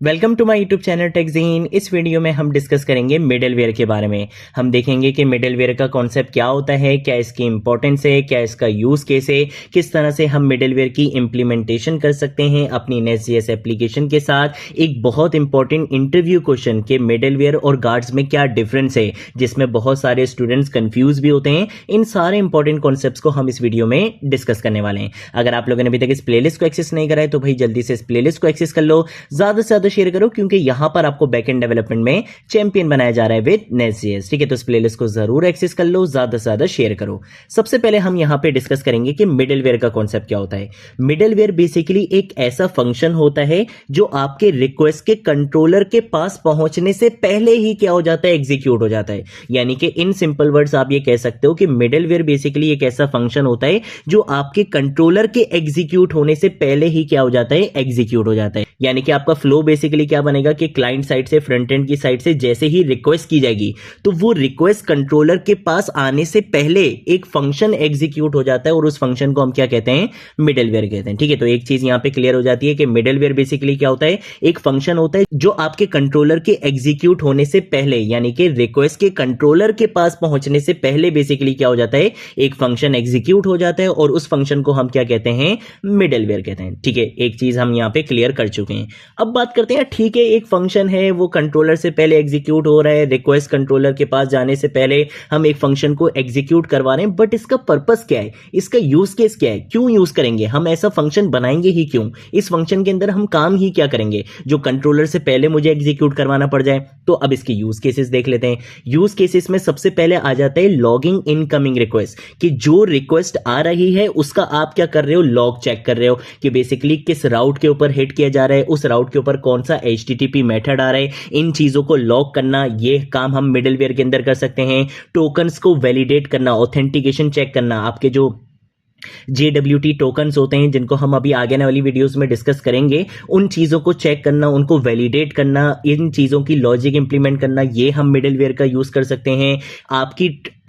Welcome to my YouTube channel TechGene. इस video में हम डिस्कस करेंगे मिडलवेयर के बारे में। हम देखेंगे कि मिडलवेयर का कॉन्सेप्ट क्या होता है, क्या इसकी इंपॉर्टेंस है, क्या इसका यूज केस है, किस तरह से हम मिडलवेयर की इंप्लीमेंटेशन कर सकते हैं अपनी नेस्ट.जेएस एप्लीकेशन के साथ। एक बहुत इंपॉर्टेंट इंटरव्यू क्वेश्चन के मिडलवेयर और गार्ड्स में क्या डिफरेंस है, जिसमें बहुत सारे स्टूडेंट्स कंफ्यूज भी होते हैं। इन सारे इंपॉर्टेंट कॉन्सेप्ट्स को हम इस वीडियो में डिस्कस करने वाले हैं। अगर आप लोगों ने अभी तक इस प्लेलिस्ट को एक्सेस नहीं करा है तो भाई जल्दी से इस प्लेलिस्ट को एक्सेस कर लो, ज्यादा से ज्यादा शेयर करो, क्योंकि यहां पर आपको बैकएंड डेवलपमेंट में चैंपियन बनाया जा रहा है विद नेस्ट.जेएस। ठीक है, तो इस प्लेलिस्ट को जरूर एक्सेस कर लो, ज्यादा से ज्यादा शेयर करो। सबसे पहले हम यहां पे डिस्कस करेंगे कि मिडलवेयर का कॉन्सेप्ट क्या होता है। मिडलवेयर बेसिकली एक ऐसा फंक्शन होता है जो आपके रिक्वेस्ट के कंट्रोलर के पास पहुंचने से पहले ही क्या हो जाता है, एग्जीक्यूट हो जाता है। यानी कि इन सिंपल वर्ड्स आप ये कह सकते हो कि मिडलवेयर बेसिकली एक ऐसा फंक्शन होता है जो आपके कंट्रोलर के एग्जीक्यूट होने से पहले ही क्या हो जाता है, एग्जीक्यूट हो जाता है। यानी कि आपका फ्लो बेसिकली क्या बनेगा कि क्लाइंट साइड से, फ्रंट एंड की साइड से जैसे ही रिक्वेस्ट की जाएगी तो वो रिक्वेस्ट कंट्रोलर के पास आने से पहले एक फंक्शन एग्जीक्यूट हो जाता है और उस फंक्शन को हम क्या कहते हैं, मिडलवेयर कहते हैं। ठीक है, तो एक चीज यहां पे क्लियर हो जाती है कि मिडलवेयर बेसिकली क्या होता है, एक फंक्शन होता है जो आपके कंट्रोलर के एग्जीक्यूट होने से पहले, यानी कि रिक्वेस्ट के कंट्रोलर के पास पहुंचने से पहले बेसिकली क्या हो जाता है, एक फंक्शन एग्जीक्यूट हो जाता है और उस फंक्शन को हम क्या कहते हैं, मिडलवेयर कहते हैं। ठीक है, एक चीज हम यहां पे क्लियर कर चुके हैं। अब बात करते हैं, ठीक है, एक फंक्शन है वो कंट्रोलर से पहले एग्जीक्यूट हो रहा है, रिक्वेस्ट कंट्रोलर के पास जाने से पहले हम एक फंक्शन को एग्जीक्यूट करवा रहे हैं, बट इसका पर्पस क्या है, इसका यूज केस क्या है, क्यों यूज करेंगे, हम ऐसा फंक्शन बनाएंगे ही क्यों, इस फंक्शन के अंदर हम काम ही क्या करेंगे जो कंट्रोलर से पहले मुझे एग्जीक्यूट करवाना पड़ जाए। तो अब इसके यूज केसेस देख लेते हैं। यूज केसेस में सबसे पहले आ जाता है लॉगिंग इनकमिंग रिक्वेस्ट, कि जो रिक्वेस्ट आ रही है उसका आप क्या कर रहे हो, लॉग चेक कर रहे हो कि बेसिकली किस राउट के ऊपर हिट किया जा रहा है, उस राउट के ऊपर कौन सा HTTP मेथड आ रहा है, इन चीजों को लॉग करना, ये काम हम मिडलवेयर के अंदर कर सकते हैं। टोकन्स को वैलिडेट करना, ऑथेंटिकेशन चेक करना, आपके जो JWT टोकन्स होते हैं जिनको हम अभी आगे आने वाली वीडियोस में डिस्कस करेंगे, उन चीजों को चेक करना, उनको वैलिडेट करना, इन चीजों की लॉजिक इंप्लीमेंट करना, ये हम मिडलवेयर का यूज कर सकते हैं।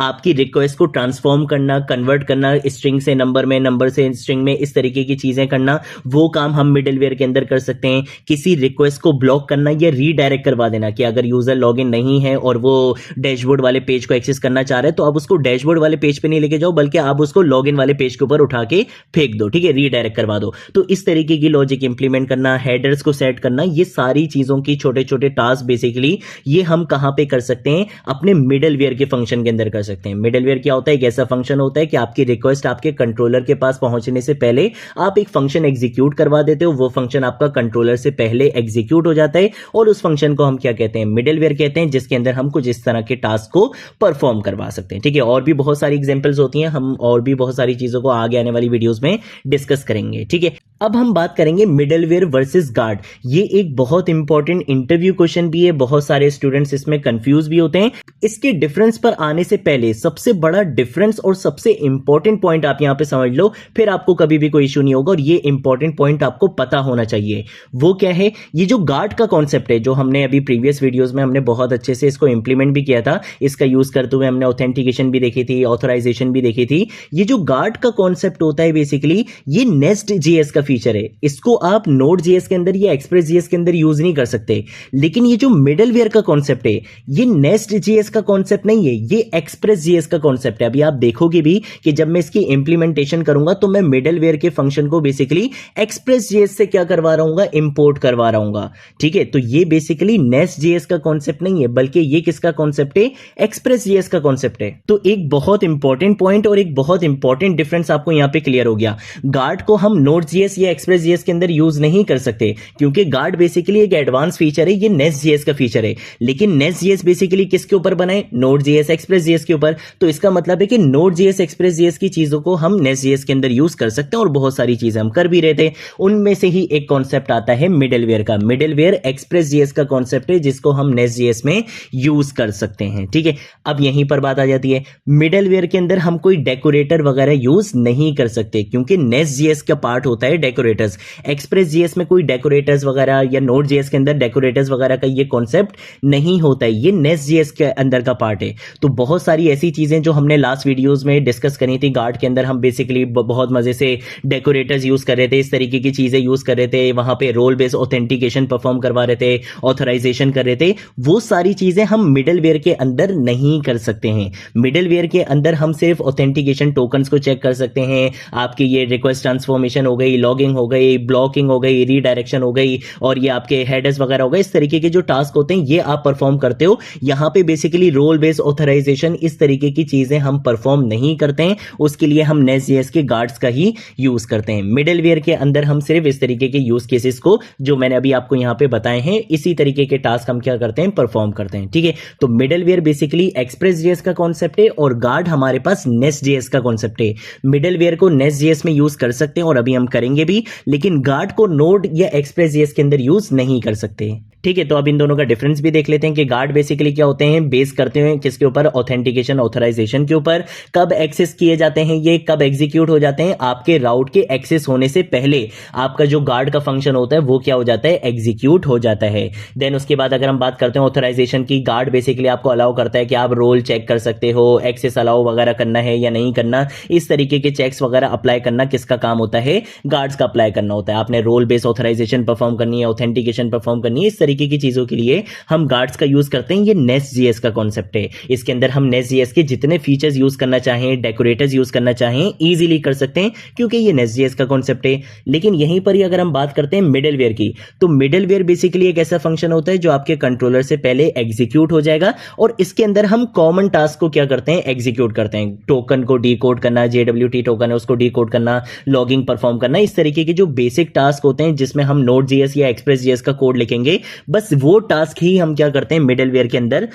आपकी रिक्वेस्ट को ट्रांसफॉर्म करना, कन्वर्ट करना, स्ट्रिंग से नंबर में, नंबर से स्ट्रिंग में, इस तरीके की चीजें करना, वो काम हम मिडलवेयर के अंदर कर सकते हैं। किसी रिक्वेस्ट को ब्लॉक करना या रीडायरेक्ट करवा देना, कि अगर यूजर लॉगिन नहीं है और वो डैशबोर्ड वाले पेज को एक्सेस करना चाह रहे हैं तो आप उसको डैशबोर्ड वाले पेज पे नहीं लेके जाओ, बल्कि आप उसको लॉगिन वाले पेज के ऊपर उठा के फेंक दो। ठीक है, रीडायरेक्ट करवा दो। तो इस तरीके की लॉजिक इंप्लीमेंट करना, हेडर्स को सेट करना, ये सारी चीजों की छोटे छोटे टास्क बेसिकली ये हम कहां पे कर सकते हैं, अपने मिडलवेयर के फंक्शन के अंदर कर सकते हैं। मिडलवेयर क्या होता है, एक ऐसा फंक्शन होता है कि आपकी रिक्वेस्ट आपके कंट्रोलर के पास पहुंचने से पहले आप एक फंक्शन एग्जीक्यूट करवा देते हो, वो फंक्शन आपका कंट्रोलर से पहले एग्जीक्यूट हो जाता है और उस फंक्शन को हम क्या कहते हैं, मिडलवेयर कहते हैं, जिसके अंदर हम कुछ इस तरह के टास्क को परफॉर्म करवा सकते हैं। ठीक है, और भी बहुत सारी एग्जांपल्स होती हैं, हम और भी बहुत सारी चीजों को आगे आने वाली वीडियोस में डिस्कस करेंगे। ठीक है, अब हम बात करेंगे मिडलवेयर वर्सेस गार्ड। ये एक बहुत इंपॉर्टेंट इंटरव्यू क्वेश्चन भी है, बहुत सारे स्टूडेंट्स इसमें कंफ्यूज भी होते हैं। इसके डिफरेंस पर आने से पहले सबसे बड़ा डिफरेंस और सबसे इंपॉर्टेंट पॉइंट आप यहां पे समझ लो, फिर आपको कभी भी कोई इशू नहीं होगा और ये इंपॉर्टेंट पॉइंट आपको पता होना चाहिए। वो क्या है, ये जो गार्ड का कॉन्सेप्ट है, जो हमने अभी प्रीवियस वीडियोस में हमने बहुत अच्छे से इसको इंप्लीमेंट भी किया था, इसका यूज करते हुए हमने ऑथेंटिकेशन भी देखी थी, ऑथराइजेशन भी देखी थी। ये जो गार्ड का कॉन्सेप्ट होता है बेसिकली ये नेस्ट.जेएस का फीचर है। इसको आप नोड.जेएस के अंदर या एक्सप्रेस.जेएस के अंदर यूज नहीं कर सकते, लेकिन ये जो मिडलवेयर का कॉन्सेप्ट है ये नेस्ट.जेएस का कॉन्सेप्ट नहीं है, ये एक्सप्रेस.जेएस का कॉन्सेप्ट है। अभी आप देखोगे भी कि जब मैं इसकी इंप्लीमेंटेशन करूंगा तो मैं मिडलवेयर के फंक्शन को बेसिकली एक्सप्रेस.जेएस से क्या करवा रहा हूं, इंपोर्ट करवा रहा हूं। ठीक है, तो ये बेसिकली नेस्ट.जेएस का कॉन्सेप्ट नहीं है, बल्कि ये किसका कॉन्सेप्ट है, एक्सप्रेस.जेएस का कॉन्सेप्ट है। तो एक बहुत इंपॉर्टेंट पॉइंट और एक बहुत इंपॉर्टेंट डिफरेंस आपको यहां पे क्लियर हो गया। गार्ड को हम नोड.जेएस या एक्सप्रेस.जेएस के अंदर यूज नहीं कर सकते, क्योंकि गार्ड बेसिकली एक एडवांस फीचर है, ये नेस्ट.जेएस का फीचर है। लेकिन नेस्ट.जेएस बेसिकली किसके ऊपर बना है, नोड.जेएस एक्सप्रेस.जेएस के ऊपर। तो इसका मतलब है कि नोड.जेएस एक्सप्रेस.जेएस की चीजों को हम नेस्ट.जेएस के अंदर यूज कर सकते हैं और बहुत सारी चीजें हम कर भी रहे थे। उनमें से ही एक कॉन्सेप्ट आता है मिडलवेयर का। मिडलवेयर एक्सप्रेस.जेएस का कॉन्सेप्ट है जिसको हम नेस्ट.जेएस में यूज कर सकते हैं। ठीक है, अब यहीं पर बात आ जाती है, मिडलवेयर के अंदर हम कोई डेकोरेटर वगैरह यूज नहीं कर सकते, क्योंकि नेस्ट.जेएस का पार्ट होता है डेकोरेटर्स। एक्सप्रेस जीएस में कोई डेकोरेटर्स वगैरह या नोड जीएस के अंदर डेकोरेटर्स वगैरह का ये कॉन्सेप्ट नहीं होता है, ये नेस्ट जीएस के अंदर का पार्ट है। तो बहुत सारी ऐसी चीजें जो हमने लास्ट वीडियोस में डिस्कस करी थी, गार्ड के अंदर हम बेसिकली बहुत मजे से डेकोरेटर्स यूज कर रहे थे, इस तरीके की चीजें यूज कर रहे थे, वहां पे रोल बेस्ड ऑथेंटिकेशन परफॉर्म करवा रहे थे, ऑथराइजेशन कर रहे थे, वो सारी चीजें हम मिडलवेयर के अंदर नहीं कर सकते हैं। मिडलवेयर के अंदर हम सिर्फ ऑथेंटिकेशन टोकन्स को चेक कर सकते हैं, आपकी ये रिक्वेस्ट ट्रांसफॉर्मेशन हो गई, लॉगिंग हो गई, ब्लॉकिंग हो गई, रीडायरेक्शन हो गई, और ये आपके हेडर्स वगैरह हो गए, इस तरीके के जो टास्क होते हैं ये आप परफॉर्म करते हो। यहां पे बेसिकली रोल बेस्ड ऑथराइजेशन इस तरीके की चीजें हम परफॉर्म नहीं करते हैं, उसके लिए हम नेस्ट.js के गार्ड्स का ही यूज करते हैं। मिडलवेयर के अंदर हम सिर्फ इस तरीके के यूज केसेस को जो मैंने अभी आपको यहां पे बताए हैं, इसी तरीके के टास्क हम क्या करते हैं, परफॉर्म करते हैं। ठीक है, तो मिडलवेयर बेसिकली एक्सप्रेस.js का कॉन्सेप्ट है और गार्ड हमारे पास नेस्ट.js का कॉन्सेप्ट है। मिडलवेयर को नेस्ट.js में यूज कर सकते हैं और अभी हम करेंगे भी, लेकिन गार्ड को नोड या एक्सप्रेस.js के अंदर यूज नहीं कर सकते। ठीक है, तो अब इन दोनों का डिफरेंस भी देख लेते हैं कि गार्ड बेसिकली क्या होते हैं, बेस करते हैं किसके ऊपर, ऑथेंटिकेशन ऑथराइजेशन के ऊपर। कब एक्सेस किए जाते हैं, ये कब एग्जीक्यूट हो जाते हैं, आपके राउट के एक्सेस होने से पहले आपका जो गार्ड का फंक्शन होता है वो क्या हो जाता है, एग्जीक्यूट हो जाता है। देन उसके बाद अगर हम बात करते हैं ऑथराइजेशन की, गार्ड बेसिकली आपको अलाउ करता है कि आप रोल चेक कर सकते हो, एक्सेस अलाउ वगैरह करना है या नहीं करना, इस तरीके के चेक्स वगैरह अप्लाई करना किसका काम होता है, गार्ड्स का अप्लाई करना होता है। आपने रोल बेस्ड ऑथराइजेशन परफॉर्म करनी है, ऑथेंटिकेशन परफॉर्म करनी है, इस तरीके की चीजों के लिए हम गार्ड्स का यूज करते हैं। ये नेस्ट.js का कॉन्सेप्ट है, इसके अंदर हम नेस्ट.js के जितने फीचर्स यूज करना चाहें, डेकोरेटर्स यूज करना चाहें, इजीली कर सकते हैं क्योंकि ये नेस्ट.js का कॉन्सेप्ट है। लेकिन यहीं पर ही अगर हम बात करते हैं मिडलवेयर की, तो मिडलवेयर बेसिकली एक ऐसा फंक्शन होता है जो आपके कंट्रोलर से पहले एग्जीक्यूट हो जाएगा और इसके अंदर हम कॉमन टास्क को क्या करते हैं, एग्जीक्यूट करते हैं। टोकन को डीकोड करना, JWT टोकन है उसको डीकोड करना, लॉगिंग परफॉर्म करना, इस तरीके के जो बेसिक टास्क होते हैं जिसमें हम नोड.js या एक्सप्रेस.js का कोड लिखेंगे, बस वो टास्क ही हम क्या करते हैं मिडलवेयर के अंदर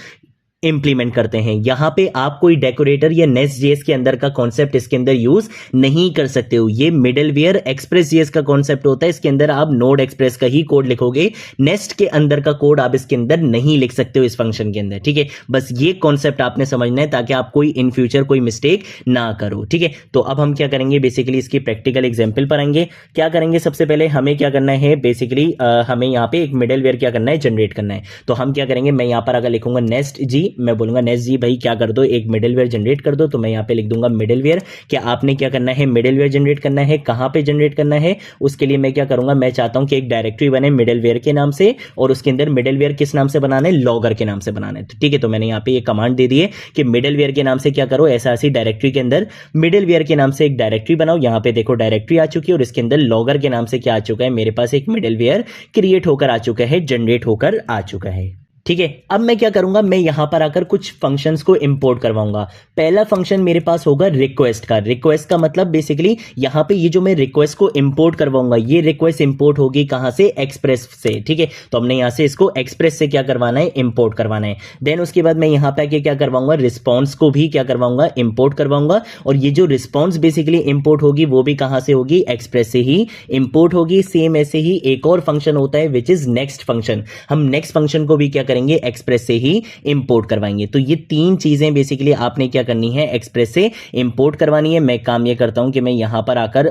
इंप्लीमेंट करते हैं। यहां पे आप कोई डेकोरेटर या नेस्ट.js के अंदर का कॉन्सेप्ट इसके अंदर यूज नहीं कर सकते हो। ये मिडलवेयर एक्सप्रेस.js का कॉन्सेप्ट होता है, इसके अंदर आप नोड एक्सप्रेस का ही कोड लिखोगे, नेस्ट के अंदर का कोड आप इसके अंदर नहीं लिख सकते हो इस फंक्शन के अंदर। ठीक है, बस ये कॉन्सेप्ट आपने समझना है ताकि आप कोई इन फ्यूचर कोई मिस्टेक ना करो। ठीक है, तो अब हम क्या करेंगे, बेसिकली इसकी प्रैक्टिकल एग्जाम्पल पर आएंगे। क्या करेंगे, सबसे पहले हमें क्या करना है, बेसिकली हमें यहाँ पे एक मिडलवेयर क्या करना है, जनरेट करना है। तो हम क्या करेंगे, मैं यहाँ पर अगर लिखूंगा नेस्ट जी, मैं बोलूंगा नेस्ट जी भाई क्या कर दो, एक मिडलवेयर जनरेट कर दो, तो मैं यहाँ पे लिख दूंगा मिडलवेयर। क्या आपने क्या करना है, मिडलवेयर जनरेट करना है, कहाँ पे जनरेट करना है, उसके लिए मैं क्या करूंगा, मैं चाहता हूं कि एक डायरेक्टरी बने मिडलवेयर के नाम से और उसके अंदर मिडलवेयर किस नाम से बनाना है, लॉगर के नाम से बनाना है। तो ठीक है, तो मैंने यहाँ पे ये कमांड दे दी है कि मिडलवेयर के नाम से क्या करो, ऐसी डायरेक्टरी के अंदर मिडलवेयर के नाम से एक डायरेक्टरी बनाओ। यहाँ पे देखो डायरेक्टरी आ चुकी है और इसके अंदर लॉगर के नाम से क्या आ चुका है, मेरे पास एक मिडलवेयर क्रिएट होकर आ चुका है, जनरेट होकर आ चुका है। ठीक है, अब मैं क्या करूंगा, मैं यहां पर आकर कुछ फंक्शंस को इंपोर्ट करवाऊंगा। पहला फंक्शन मेरे पास होगा रिक्वेस्ट का। रिक्वेस्ट का मतलब बेसिकली यहां पे ये जो मैं रिक्वेस्ट को इंपोर्ट करवाऊंगा, ये रिक्वेस्ट इंपोर्ट होगी कहां से, एक्सप्रेस से। ठीक है, तो हमने यहां से इसको एक्सप्रेस से क्या करवाना है, इंपोर्ट करवाना है। देन उसके बाद मैं यहां पे आके क्या करवाऊंगा, रिस्पॉन्स को भी क्या करवाऊंगा, इंपोर्ट करवाऊंगा। और ये जो रिस्पॉन्स बेसिकली इंपोर्ट होगी वो भी कहां से होगी, एक्सप्रेस से ही इंपोर्ट होगी। सेम ऐसे ही एक और फंक्शन होता है विच इज नेक्स्ट फंक्शन, हम नेक्स्ट फंक्शन को भी क्या करेंगे, एक्सप्रेस से ही इंपोर्ट करवाएंगे। तो ये तीन चीजें बेसिकली आपने क्या करनी है, एक्सप्रेस से इंपोर्ट करवानी है। मैं काम ये करता हूं कि मैं यहां पर आकर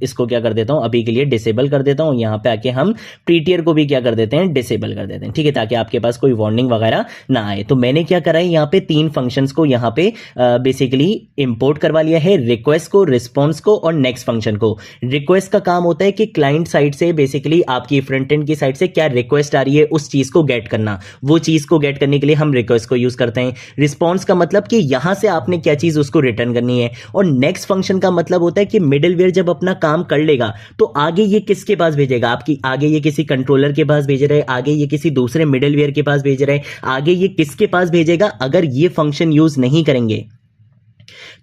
इसको क्या कर देता हूं, अभी के लिए डिसेबल कर देता हूं। यहां पे आके हम प्रीटियर को भी क्या कर देते हैं, डिसेबल कर देते हैं। ठीक है, ताकि आपके पास कोई वार्निंग वगैरह ना आए। तो मैंने क्या करा है, यहां पे तीन फंक्शंस को यहां पे बेसिकली इंपोर्ट करवा लिया है, रिक्वेस्ट को, रिस्पॉन्स को और नेक्स्ट फंक्शन को। रिक्वेस्ट का काम होता है कि क्लाइंट साइड से बेसिकली आपकी फ्रंट एंड की साइड से क्या रिक्वेस्ट आ रही है उस चीज को गेट करना, वो चीज को गेट करने के लिए हम रिक्वेस्ट को यूज करते हैं। रिस्पॉन्स का मतलब कि यहां से आपने क्या चीज उसको रिटर्न करनी है। और नेक्स्ट फंक्शन का मतलब होता है कि मिडलवेयर जब अपना काम कर लेगा तो आगे ये किसके पास भेजेगा, आपकी आगे ये किसी कंट्रोलर के पास भेज रहा है, आगे ये किसी दूसरे मिडलवेयर के पास भेज रहा है, आगे ये किसके पास भेजेगा। अगर ये फंक्शन यूज नहीं करेंगे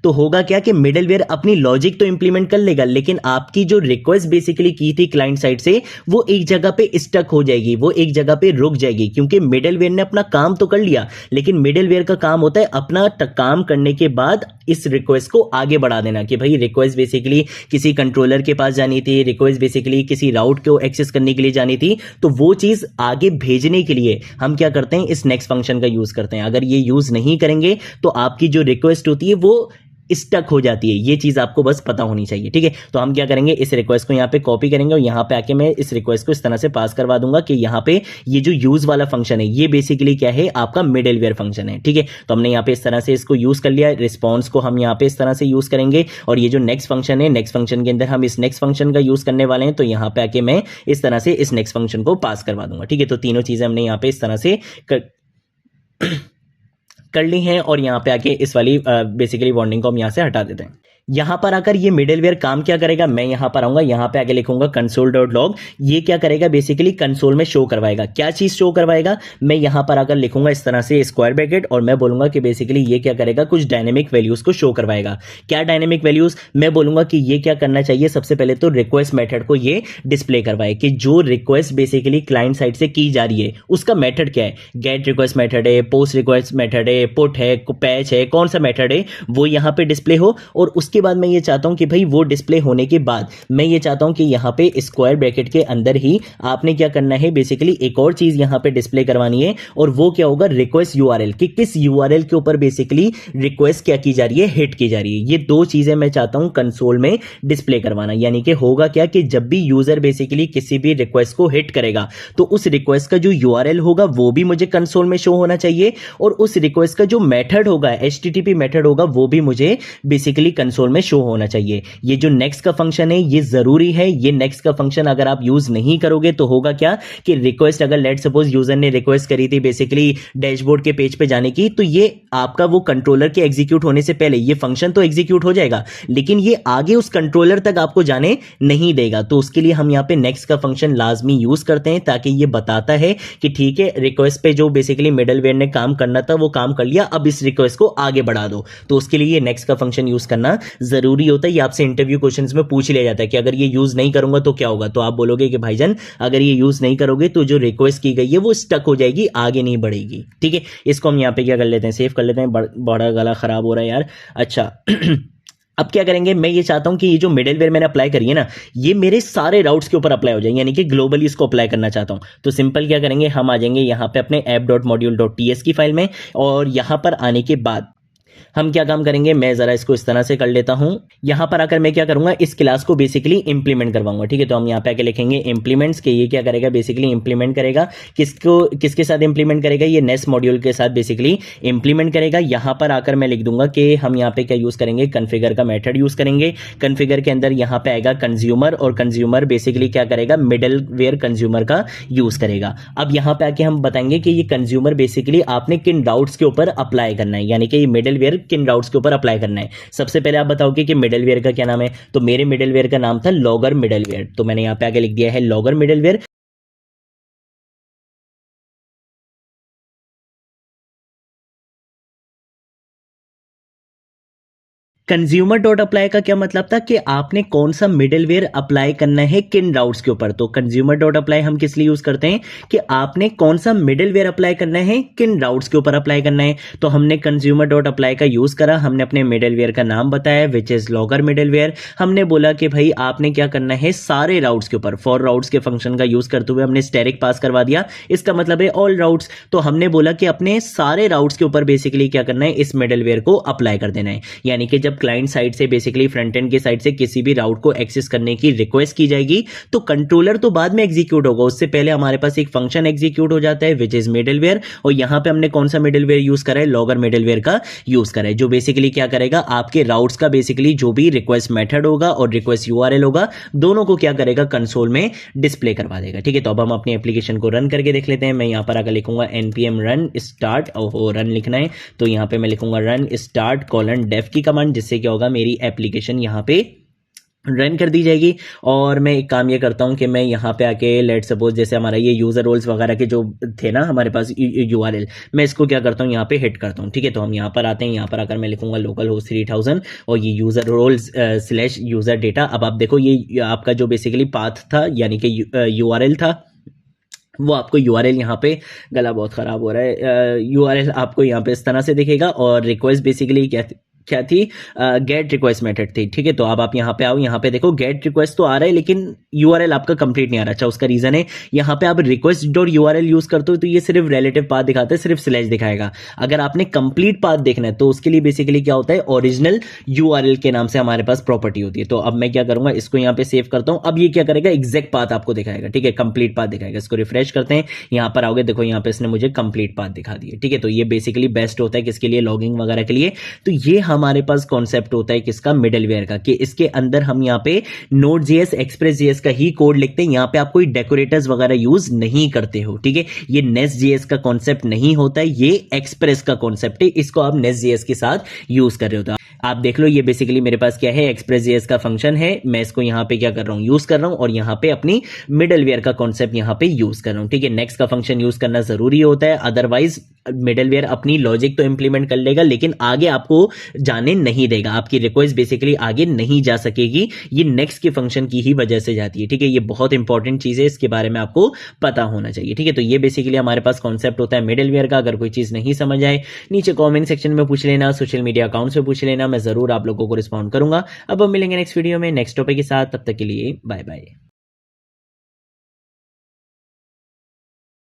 तो होगा क्या कि मिडलवेयर अपनी लॉजिक तो इंप्लीमेंट कर लेगा, लेकिन आपकी जो रिक्वेस्ट बेसिकली की थी क्लाइंट साइड से वो एक जगह पे स्टक हो जाएगी, वो एक जगह पे रुक जाएगी। क्योंकि मिडलवेयर ने अपना काम तो कर लिया, लेकिन मिडलवेयर का काम होता है अपना काम करने के बाद इस रिक्वेस्ट को आगे बढ़ा देना कि भाई रिक्वेस्ट बेसिकली किसी कंट्रोलर के पास जानी थी, रिक्वेस्ट बेसिकली किसी राउट को एक्सेस करने के लिए जानी थी, तो वो चीज आगे भेजने के लिए हम क्या करते हैं, इस नेक्स्ट फंक्शन का यूज करते हैं। अगर ये यूज नहीं करेंगे तो आपकी जो रिक्वेस्ट होती है वो स्टक हो जाती है। ये चीज़ आपको बस पता होनी चाहिए, ठीक है। तो हम क्या करेंगे, इस रिक्वेस्ट को यहाँ पे कॉपी करेंगे और यहाँ पे आके मैं इस रिक्वेस्ट को इस तरह से पास करवा दूंगा कि यहाँ पे ये जो यूज वाला फंक्शन है ये बेसिकली क्या है, आपका मिडलवेयर फंक्शन है, ठीक है। तो हमने यहाँ पे इस तरह से इसको यूज कर लिया। रिस्पॉन्स को हम यहाँ पे इस तरह से यूज करेंगे और ये जो नेक्स्ट फंक्शन है, नेक्स्ट फंक्शन के अंदर हम इस नेक्स्ट फंक्शन का यूज करने वाले हैं। तो यहाँ पे आके मैं इस तरह से इस नेक्स्ट फंक्शन को पास करवा दूंगा, ठीक है। तो तीनों चीजें हमने यहाँ पे इस तरह से कर ली हैं और यहाँ पे आके इस वाली बेसिकली वार्निंग को हम यहाँ से हटा देते हैं। यहाँ पर आकर ये मिडलवेयर काम क्या करेगा, मैं यहाँ पर आऊंगा, यहाँ पे आगे लिखूंगा console.log। ये क्या करेगा, बेसिकली कंसोल में शो करवाएगा। क्या चीज शो करवाएगा, मैं यहाँ पर आकर लिखूंगा इस तरह से स्क्वायर ब्रैकेट और मैं बोलूंगा कि बेसिकली ये क्या करेगा, कुछ डायनेमिक वैल्यूज को शो करवाएगा। क्या डायनेमिक वैल्यूज, मैं बोलूंगा कि ये क्या करना चाहिए, सबसे पहले तो रिक्वेस्ट मेथड को ये डिस्प्ले करवाए कि जो रिक्वेस्ट बेसिकली क्लाइंट साइड से की जा रही है उसका मेथड क्या है। गेट रिक्वेस्ट मेथड है, पोस्ट रिक्वेस्ट मेथड है, पुट है, पैच है, कौन सा मेथड है वो यहाँ पे डिस्प्ले हो। और उसके बाद मैं ये चाहता हूं कि भाई वो डिस्प्ले होने के बाद मैं ये चाहता हूं कि यहां पे स्क्वायर ब्रैकेट के अंदर ही आपने क्या करना है, बेसिकली एक और चीज यहां पे डिस्प्ले करवानी है और वो क्या होगा, रिक्वेस्ट यूआरएल, कि किस यूआरएल के ऊपर बेसिकली रिक्वेस्ट क्या की जा रही है, हिट की जा रही है। ये दो चीजें मैं चाहता हूं कंसोल में डिस्प्ले करवाना। यानी कि होगा क्या कि जब भी यूजर बेसिकली किसी भी रिक्वेस्ट को हिट करेगा तो उस रिक्वेस्ट का जो यूआरएल होगा वो भी मुझे कंसोल में शो होना चाहिए और उस रिक्वेस्ट का जो मेथड होगा, एचटीटीपी मेथड होगा, वो भी मुझे बेसिकली कंसोल में शो होना चाहिए। ये जो नेक्स्ट का फंक्शन है ये जरूरी है। ये नेक्स्ट का फंक्शन अगर आप यूज नहीं करोगे तो होगा क्या कि रिक्वेस्ट, अगर लेट सपोज यूजर ने रिक्वेस्ट करी थी बेसिकली डैशबोर्ड के पेज पे जाने की, तो ये आपका वो कंट्रोलर के एग्जीक्यूट होने से पहले ये फंक्शन तो एग्जीक्यूट हो जाएगा लेकिन ये आगे उस कंट्रोलर तक आपको जाने नहीं देगा। तो उसके लिए हम यहां पे नेक्स्ट का फंक्शन लाजमी यूज करते हैं ताकि ये बताता है कि ठीक है, रिक्वेस्ट पे जो बेसिकली मिडलवेयर ने काम करना था वो काम कर लिया, अब इस रिक्वेस्ट को आगे बढ़ा दो। तो उसके लिए ये नेक्स्ट का फंक्शन यूज करना जरूरी होता है। ये आपसे इंटरव्यू क्वेश्चंस में पूछ लिया जाता है कि अगर ये यूज नहीं करूंगा तो क्या होगा, तो आप बोलोगे कि भाईजान अगर ये यूज नहीं करोगे तो जो रिक्वेस्ट की गई है वो स्टक हो जाएगी, आगे नहीं बढ़ेगी, ठीक है। इसको हम यहाँ पे क्या कर लेते हैं, सेव कर लेते हैं। बड़ा गला खराब हो रहा है यार। अच्छा अब क्या करेंगे, मैं ये चाहता हूं कि ये जो मिडलवेयर मैंने अप्लाई करी है ना, ये मेरे सारे राउट्स के ऊपर अप्लाई हो जाए, यानी कि ग्लोबली इसको अप्लाई करना चाहता हूं। तो सिंपल क्या करेंगे, हम आ जाएंगे यहां पे अपने app.module.ts की फाइल में और यहां पर आने के बाद हम क्या काम करेंगे, मैं जरा इसको इस तरह से कर लेता हूं। यहां पर आकर मैं क्या करूंगा, इस क्लास को बेसिकली इंप्लीमेंट करवाऊंगा, ठीक है। तो हम यहां पे आके लिखेंगे इंप्लीमेंट्स के ये क्या करेगा, बेसिकली इंप्लीमेंट करेगा। किसके साथ इंप्लीमेंट करेगा, ये नेक्स्ट मॉड्यूल के साथ बेसिकली इंप्लीमेंट करेगा। यहां पर आकर मैं लिख दूंगा कि हम यहां पे क्या यूज करेंगे, कन्फिगर का मेथड यूज करेंगे। कन्फिगर के अंदर यहां पे आएगा कंज्यूमर और कंज्यूमर बेसिकली क्या करेगा, मिडलवेयर कंज्यूमर का यूज करेगा। अब यहां पे आके हम बताएंगे कि ये कंज्यूमर बेसिकली आपने किन राउट्स के ऊपर अप्लाई करना है, यानी कि ये मिडलवेयर किन राउट्स के ऊपर अप्लाई करना है। सबसे पहले आप बताओगे कि मिडलवेयर का क्या नाम है, तो मेरे मिडलवेयर का नाम था लॉगर मिडलवेयर, तो मैंने यहां पे आगे लिख दिया है logger middleware. Consumer dot apply का क्या मतलब था कि आपने कौन सा मिडलवेयर अप्लाई करना है किन राउट्स के ऊपर। तो कंज्यूमर डॉट अप्लाई हम किस लिए यूज करते हैं कि आपने कौन सा मिडलवेयर अप्लाई करना है किन राउट्स के ऊपर अप्लाई करना है। तो हमने कंज्यूमर डॉट अप्लाई का यूज करा, हमने अपने मिडलवेयर का नाम बताया विच इज लॉगर मिडलवेयर। हमने बोला कि भाई आपने क्या करना है, सारे राउट्स के ऊपर फॉर राउट्स के फंक्शन का यूज करते हुए हमने स्टैटिक पास करवा दिया, इसका मतलब है ऑल राउट्स। तो हमने बोला कि अपने सारे राउट्स के ऊपर बेसिकली क्या करना है, इस मिडलवेयर को अप्लाई कर देना है। यानी कि जब क्लाइंट साइड से बेसिकली फ्रंट एंड की साइड से किसी भी राउट को एक्सेस करने की रिक्वेस्ट की जाएगी तो कंट्रोलर तो बाद में एग्जीक्यूट होगा, उससे पहले हमारे पास एक फंक्शन एग्जीक्यूट हो जाता है विच इज मिडलवेयर। और यहां पे हमने कौन सा मिडलवेयर यूज करा है, लॉगर मिडलवेयर का यूज करा है, जो बेसिकली क्या करेगा, आपके राउट्स का बेसिकली जो भी रिक्वेस्ट मेथड होगा और रिक्वेस्ट यूआरएल होगा दोनों को क्या करेगा, कंसोल में डिस्प्ले करवा देगा, ठीक है। तो अब हम अपनी एप्लीकेशन को रन करके देख लेते हैं। मैं यहां पर आकर लिखूंगा npm run start, और रन लिखना है तो यहां पे मैं लिखूंगा run start :def की कमांड, जिससे क्या होगा मेरी एप्लीकेशन यहां पे रन कर दी जाएगी। और मैं एक काम ये करता हूं कि मैं यहाँ पे आके लेट सपोज जैसे हमारा ये यूजर रोल्स वगैरह के जो थे ना हमारे पास यूआरएल, मैं इसको क्या करता हूँ यहाँ पे हिट करता हूँ, ठीक है। तो हम यहाँ पर आते हैं, यहाँ पर आकर मैं लिखूंगा लोकल होस्ट 3000 और ये यूजर रोल्स / यूजर डेटा। अब आप देखो ये आपका जो बेसिकली पाथ था यानी कि यूआरएल था वो आपको यूआरएल यहाँ पे, गला बहुत खराब हो रहा है, यूआरएल आपको यहाँ पे इस तरह से दिखेगा और रिक्वेस्ट बेसिकली क्या क्या थी, गेट रिक्वेस्ट मेथड थी। ठीक है, तो अब आप यहाँ पे आओ, यहाँ पे देखो गेट रिक्वेस्ट तो आ रहा है लेकिन यूआरएल आपका कंप्लीट नहीं आ रहा। अच्छा, उसका रीजन है यहाँ पे आप रिक्वेस्ट डॉट यूआरएल यूज करते हो तो ये सिर्फ रिलेटिव पाथ दिखाता है, सिर्फ स्लैश दिखाएगा। अगर आपने कंप्लीट पाथ देखना है तो उसके लिए बेसिकली क्या होता है, ओरिजिनल यूआरएल के नाम से हमारे पास प्रॉपर्टी होती है। तो अब मैं क्या करूंगा, इसको यहाँ पे सेव करता हूं। अब ये क्या करेगा, एग्जैक्ट पाथ आपको दिखाएगा। ठीक है, कंप्लीट पाथ दिखाएगा। इसको रिफ्रेश करते हैं, यहाँ पर आओगे, देखो यहाँ पे इसने मुझे कंप्लीट पाथ दिखा दिया। ठीक है, तो ये बेसिकली बेस्ट होता है किसके लिए, लॉगिंग वगैरह के लिए। तो ये हमारे पास कॉन्सेप्ट होता है किसका, मिडलवेयर का, कि इसके अंदर हम यहाँ पे Node.js, Express.js का ही कोड लिखते हैं। यहाँ पे आप कोई डेकोरेटर्स वगैरह यूज नहीं करते हो। ठीक है, ये Nest.js का कॉन्सेप्ट नहीं होता है, ये एक्सप्रेस का कॉन्सेप्ट है। इसको आप Nest.js के साथ यूज कर रहे हो। तो आप देख लो, ये बेसिकली मेरे पास क्या है, Express.js का फंक्शन है। मैं इसको यहाँ पे क्या कर रहा हूँ, यूज कर रहा हूँ, और यहाँ पे अपनी मिडलवेयर का कॉन्सेप्ट यहाँ पे यूज कर रहा हूँ। ठीक है, नेक्स्ट का फंक्शन यूज करना जरूरी होता है, अदरवाइज मिडलवेयर अपनी लॉजिक तो इंप्लीमेंट कर लेगा लेकिन आगे आपको जाने नहीं देगा, आपकी रिक्वेस्ट बेसिकली आगे नहीं जा सकेगी। ये नेक्स्ट के फंक्शन की ही वजह से जाती है। ठीक है, ये बहुत इंपॉर्टेंट चीज है, इसके बारे में आपको पता होना चाहिए। ठीक है, तो ये बेसिकली हमारे पास कॉन्सेप्ट होता है मिडलवेयर का। अगर कोई चीज नहीं समझ आए नीचे कॉमेंट सेक्शन में पूछ लेना, सोशल मीडिया अकाउंट से पूछ लेना, मैं जरूर आप लोगों को रिस्पॉन्ड करूंगा। अब हम मिलेंगे नेक्स्ट वीडियो में नेक्स्ट टॉपिक के साथ, तब तक के लिए बाय बाय।